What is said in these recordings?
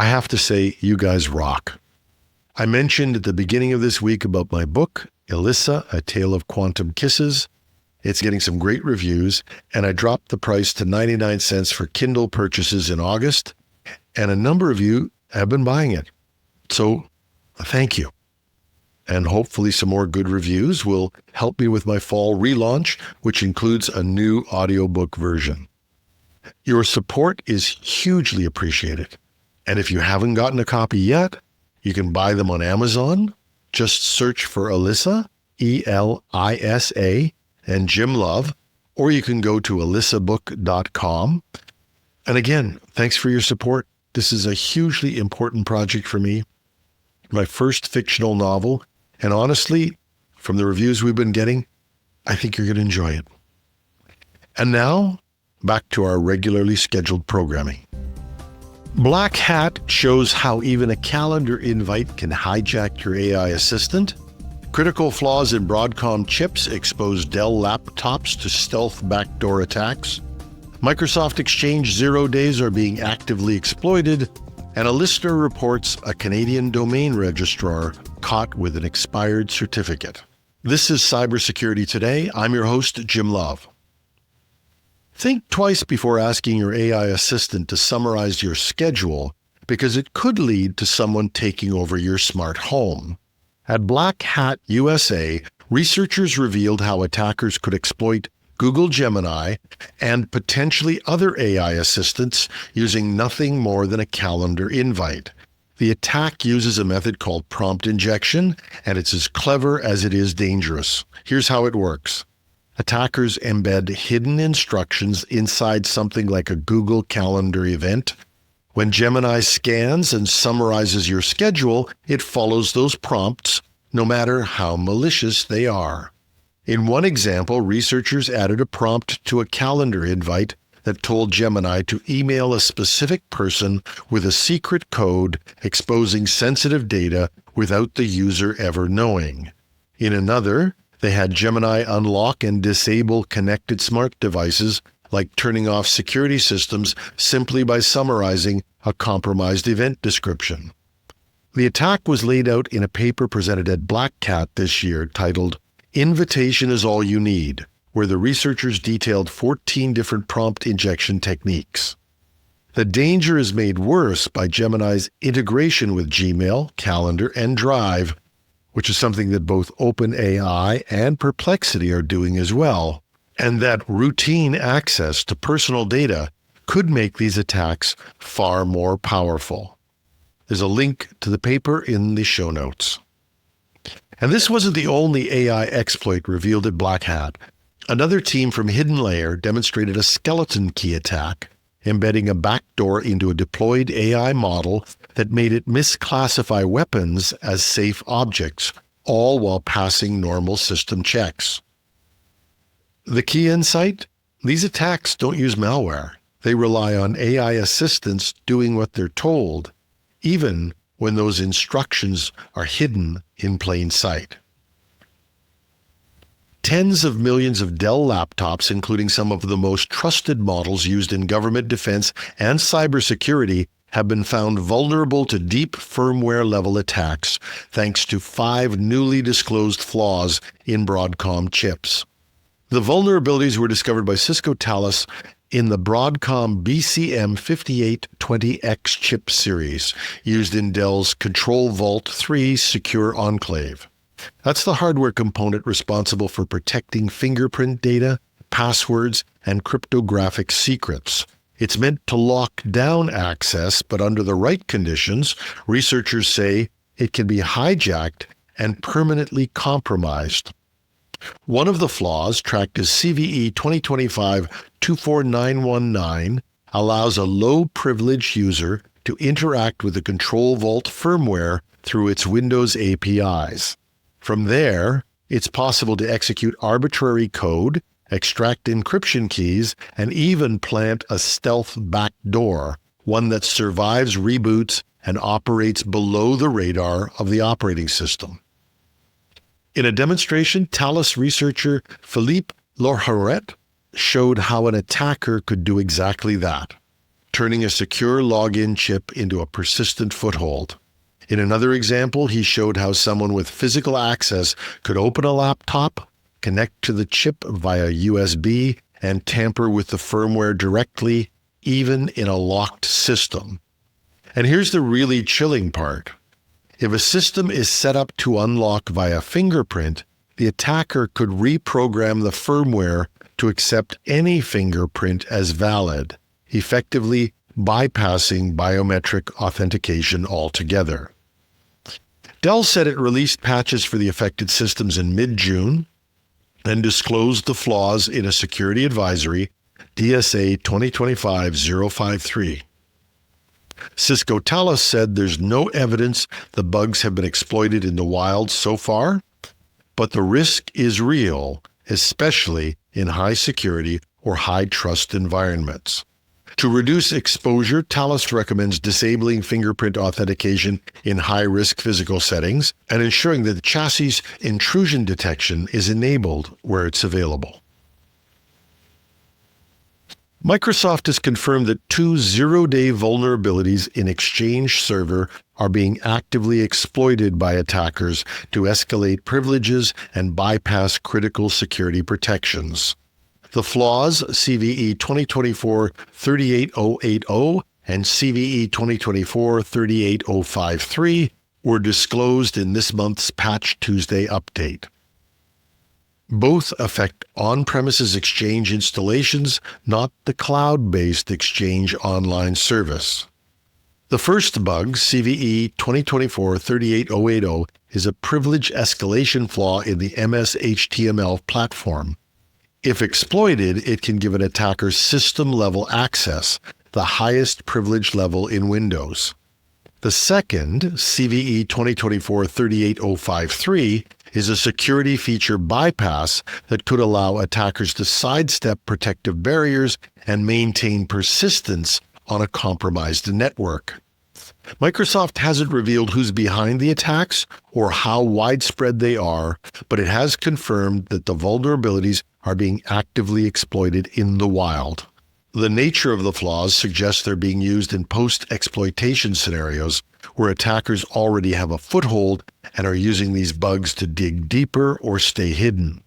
I have to say, you guys rock. I mentioned at the beginning of this week about my book, Elisa, A Tale of Quantum Kisses. It's getting some great reviews, and I dropped the price to 99 cents for Kindle purchases in August, and a number of you have been buying it. So thank you. And hopefully some more good reviews will help me with my fall relaunch, which includes a new audiobook version. Your support is hugely appreciated. And if you haven't gotten a copy yet, you can buy them on Amazon. Just search for Elisa, Elisa, and Jim Love, or you can go to elisabook.com. And again, thanks for your support. This is a hugely important project for me. My first fictional novel. And honestly, from the reviews we've been getting, I think you're going to enjoy it. And now, back to our regularly scheduled programming. Black Hat shows how even a calendar invite can hijack your AI assistant. Critical flaws in Broadcom chips expose Dell laptops to stealth backdoor attacks. Microsoft Exchange 0 days are being actively exploited. And a listener reports a Canadian domain registrar caught with an expired certificate. This is Cybersecurity Today. I'm your host, Jim Love. Think twice before asking your AI assistant to summarize your schedule, because it could lead to someone taking over your smart home. At Black Hat USA, researchers revealed how attackers could exploit Google Gemini and potentially other AI assistants using nothing more than a calendar invite. The attack uses a method called prompt injection, and it's as clever as it is dangerous. Here's how it works. Attackers embed hidden instructions inside something like a Google Calendar event. When Gemini scans and summarizes your schedule, it follows those prompts, no matter how malicious they are. In one example, researchers added a prompt to a calendar invite that told Gemini to email a specific person with a secret code exposing sensitive data without the user ever knowing. In another, they had Gemini unlock and disable connected smart devices, like turning off security systems simply by summarizing a compromised event description. The attack was laid out in a paper presented at Black Cat this year titled Invitation is All You Need, where the researchers detailed 14 different prompt injection techniques. The danger is made worse by Gemini's integration with Gmail, Calendar, and Drive, which is something that both OpenAI and Perplexity are doing as well, and that routine access to personal data could make these attacks far more powerful. There's a link to the paper in the show notes. And this wasn't the only AI exploit revealed at Black Hat. Another team from Hidden Layer demonstrated a skeleton key attack, embedding a backdoor into a deployed AI model that made it misclassify weapons as safe objects, all while passing normal system checks. The key insight? These attacks don't use malware. They rely on AI assistants doing what they're told, even when those instructions are hidden in plain sight. Tens of millions of Dell laptops, including some of the most trusted models used in government defense and cybersecurity, have been found vulnerable to deep firmware-level attacks thanks to 5 newly disclosed flaws in Broadcom chips. The vulnerabilities were discovered by Cisco Talos in the Broadcom BCM5820X chip series, used in Dell's Control Vault 3 secure enclave. That's the hardware component responsible for protecting fingerprint data, passwords, and cryptographic secrets. It's meant to lock down access, but under the right conditions, researchers say it can be hijacked and permanently compromised. One of the flaws, tracked as CVE 2025-24919, allows a low-privileged user to interact with the Control Vault firmware through its Windows APIs. From there, it's possible to execute arbitrary code, extract encryption keys, and even plant a stealth backdoor, one that survives reboots and operates below the radar of the operating system. In a demonstration, Talos researcher Philippe Lorharet showed how an attacker could do exactly that. turning a secure login chip into a persistent foothold. In another example, he showed how someone with physical access could open a laptop, connect to the chip via USB, and tamper with the firmware directly, even in a locked system. And here's the really chilling part. If a system is set up to unlock via fingerprint, the attacker could reprogram the firmware to accept any fingerprint as valid, effectively bypassing biometric authentication altogether. Dell said it released patches for the affected systems in mid-June and disclosed the flaws in a security advisory, DSA 2025-053. Cisco Talos said there's no evidence the bugs have been exploited in the wild so far, but the risk is real, especially in high security or high trust environments. To reduce exposure, Talos recommends disabling fingerprint authentication in high-risk physical settings and ensuring that the chassis intrusion detection is enabled where it's available. Microsoft has confirmed that 2 zero-day vulnerabilities in Exchange Server are being actively exploited by attackers to escalate privileges and bypass critical security protections. The flaws, CVE 2024-38080 and CVE 2024-38053, were disclosed in this month's Patch Tuesday update. Both affect on-premises Exchange installations, not the cloud-based Exchange online service. The first bug, CVE 2024-38080, is a privilege escalation flaw in the MS-HTML platform. If exploited, it can give an attacker system-level access, the highest privilege level in Windows. The second, CVE 2024-38053, is a security feature bypass that could allow attackers to sidestep protective barriers and maintain persistence on a compromised network. Microsoft hasn't revealed who's behind the attacks or how widespread they are, but it has confirmed that the vulnerabilities are being actively exploited in the wild. The nature of the flaws suggests they're being used in post-exploitation scenarios where attackers already have a foothold and are using these bugs to dig deeper or stay hidden.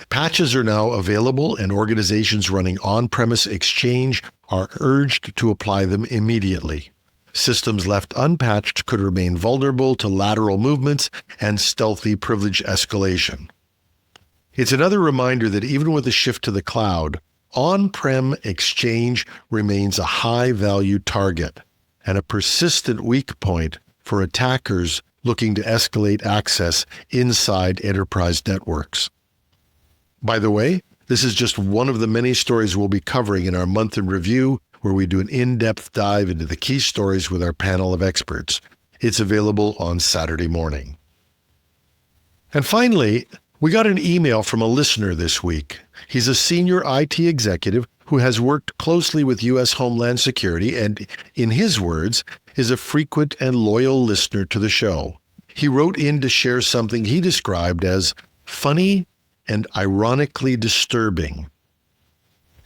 Patches are now available, and organizations running on-premise Exchange are urged to apply them immediately. Systems left unpatched could remain vulnerable to lateral movements and stealthy privilege escalation. It's another reminder that even with a shift to the cloud, on-prem Exchange remains a high-value target and a persistent weak point for attackers looking to escalate access inside enterprise networks. By the way, this is just one of the many stories we'll be covering in our month in review, where we do an in-depth dive into the key stories with our panel of experts. It's available on Saturday morning. And finally, we got an email from a listener this week. He's a senior IT executive who has worked closely with U.S. Homeland Security and, in his words, is a frequent and loyal listener to the show. He wrote in to share something he described as funny and ironically disturbing.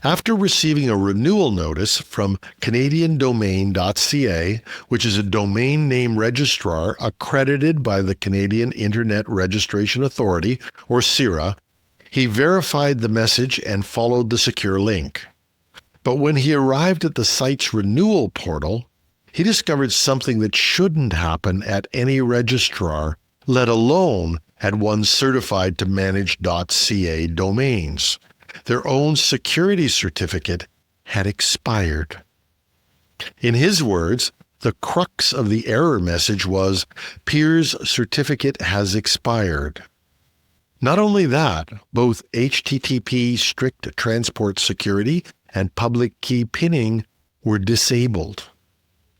After receiving a renewal notice from CanadianDomain.ca, which is a domain name registrar accredited by the Canadian Internet Registration Authority, or CIRA, he verified the message and followed the secure link. But when he arrived at the site's renewal portal, he discovered something that shouldn't happen at any registrar, let alone at one certified to manage .ca domains. Their own security certificate had expired. In his words, the crux of the error message was, Peer's certificate has expired. Not only that, both HTTP strict transport security and public key pinning were disabled.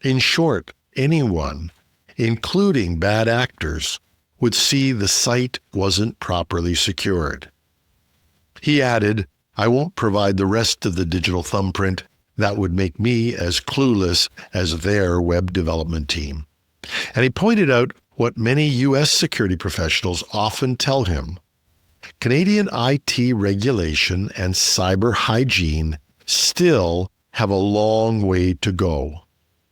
In short, anyone, including bad actors, would see the site wasn't properly secured. He added, I won't provide the rest of the digital thumbprint. That would make me as clueless as their web development team. And he pointed out what many U.S. security professionals often tell him. Canadian IT regulation and cyber hygiene still have a long way to go.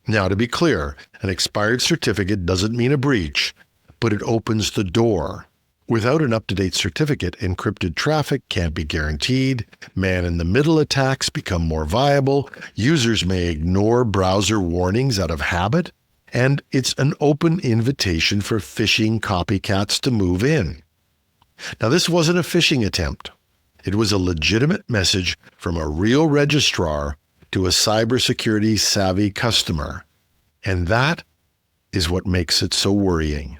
Now, to be clear, an expired certificate doesn't mean a breach, but it opens the door. Without an up-to-date certificate, encrypted traffic can't be guaranteed, man-in-the-middle attacks become more viable, users may ignore browser warnings out of habit, and it's an open invitation for phishing copycats to move in. Now, this wasn't a phishing attempt. It was a legitimate message from a real registrar to a cybersecurity savvy customer. And that is what makes it so worrying.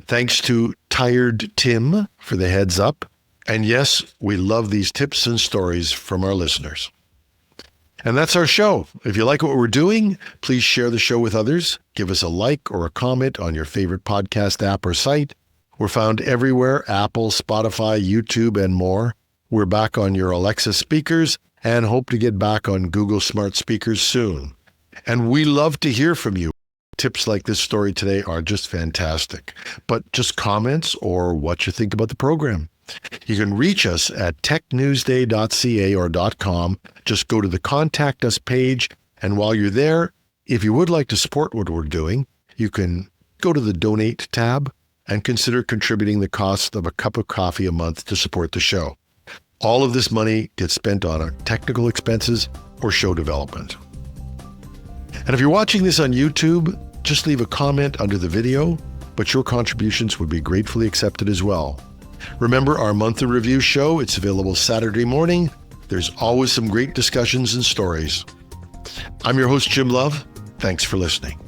Thanks to Tired Tim for the heads up. And yes, we love these tips and stories from our listeners. And that's our show. If you like what we're doing, please share the show with others. Give us a like or a comment on your favorite podcast app or site. We're found everywhere: Apple, Spotify, YouTube, and more. We're back on your Alexa speakers and hope to get back on Google Smart Speakers soon. And we love to hear from you. Tips like this story today are just fantastic. But just comments or what you think about the program. You can reach us at technewsday.ca or .com. Just go to the Contact Us page. And while you're there, if you would like to support what we're doing, you can go to the Donate tab and consider contributing the cost of a cup of coffee a month to support the show. All of this money gets spent on our technical expenses or show development. And if you're watching this on YouTube, just leave a comment under the video, but your contributions would be gratefully accepted as well. Remember our monthly review show, it's available Saturday morning. There's always some great discussions and stories. I'm your host, Jim Love. Thanks for listening.